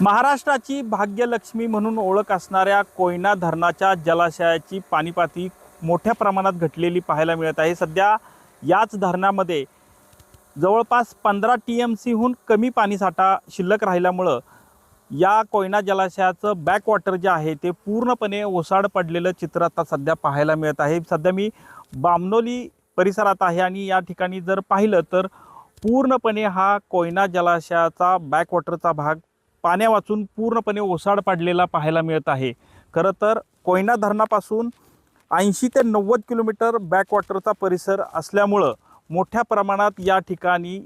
महाराष्ट्राची भाग्यलक्ष्मी म्हणून ओळख असणाऱ्या कोयना धरणाच्या जलाशयाची पाणीपातळी मोठ्या प्रमाणात घटलेली पाहायला मिळत आहे। सध्या याच धरणामध्ये जवळपास 15 TMCहून कमी पाणीसाठा शिल्लक राहिल्यामुळे या कोयना जलाशयाचं बॅकवॉटर जे आहे ते पूर्णपणे ओसाड पडलेलं चित्र आता सध्या पाहायला मिळत आहे। सध्या मी बामनोली परिसरात आहे आणि या ठिकाणी जर पाहिलं तर पूर्णपणे हा कोयना जलाशयाचा बॅकवॉटरचा भाग पाण्या वाचून पूर्णपणे ओसाड पडलेला पाहायला मिळत आहे। खरं तर कोयना धरणापासून 80 ते 90 किलोमीटर बॅकवॉटरचा परिसर असल्यामुळं मोठ्या प्रमाणात या ठिकाणी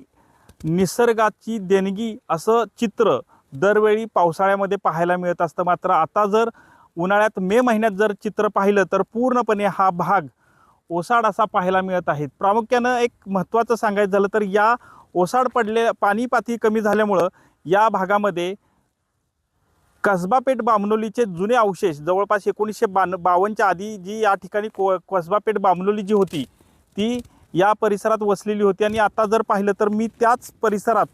निसर्गाची देणगी असं चित्र दरवेळी पावसाळ्यामध्ये पाहायला मिळत असतं। मात्र आता जर उन्हाळ्यात मे महिन्यात जर चित्र पाहिलं तर पूर्णपणे हा भाग ओसाड असा पाहायला मिळत आहे। प्रामुख्यानं एक महत्त्वाचं सांगायचं झालं तर या ओसाड पडले पाणी पातळी कमी झाल्यामुळं या भागामध्ये कसबा पेठ बामनोलीचे जुने अवशेष जवळपास 1952च्या आधी जी या ठिकाणी कसबा पेठ बामनोली जी होती ती या परिसरात वसलेली होती आणि आता जर पाहिलं तर मी त्याच परिसरात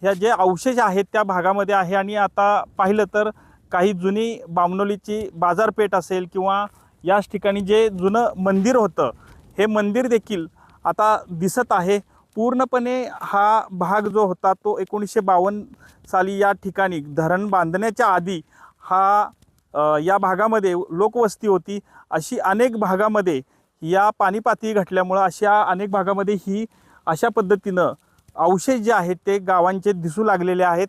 ह्या जे अवशेष आहेत त्या भागामध्ये आहे। आणि आता पाहिलं तर काही जुनी बामनोलीची बाजारपेठ असेल किंवा याच ठिकाणी जे जुनं मंदिर होतं हे मंदिर देखील आता दिसत आहे। पूर्णपणे हा भाग जो होता तो 1952 साली या ठिकाणी धरण बांधण्याच्या आधी हा या भागामध्ये लोकवस्ती होती। अशी अनेक भागामध्ये या पाणी पातळी घटल्यामुळं अशा अनेक भागामध्ये ही अशा पद्धतीनं अवशेष जे आहेत ते गावांचे दिसू लागलेले आहेत।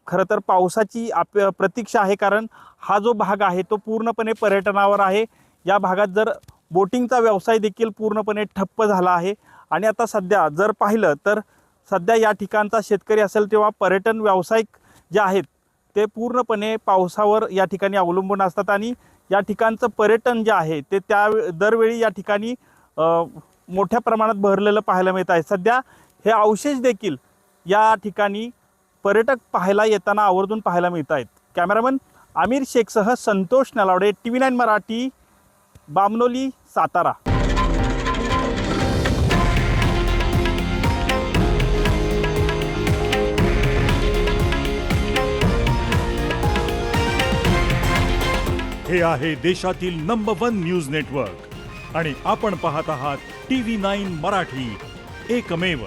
खरं तर पावसाची प्रतीक्षा आहे, कारण हा जो भाग आहे तो पूर्णपणे पर्यटनावर आहे। या भागात जर बोटिंगचा व्यवसाय देखील पूर्णपणे ठप्प झाला आहे आणि आता सध्या जर पाहिलं तर सध्या या ठिकाणचा शेतकरी असेल किंवा पर्यटन व्यावसायिक जे आहेत ते पूर्णपणे पावसावर या ठिकाणी अवलंबून असतात आणि या ठिकाणचं पर्यटन जे आहे ते दरवेळी या ठिकाणी मोठ्या प्रमाणात भरलेलं पाहायला मिळत आहे। सध्या हे अवशेष देखील या ठिकाणी पर्यटक पाहायला येताना आवर्जून पाहायला मिळत आहेत। कॅमेरामन आमिर शेखसह संतोष नलावडे, TV9 मराठी, बामनोली, सातारा। हे आहे देशातील नंबर 1 न्यूज नेटवर्क आणि आपण पाहत आहात TV9 मराठी, एकमेव।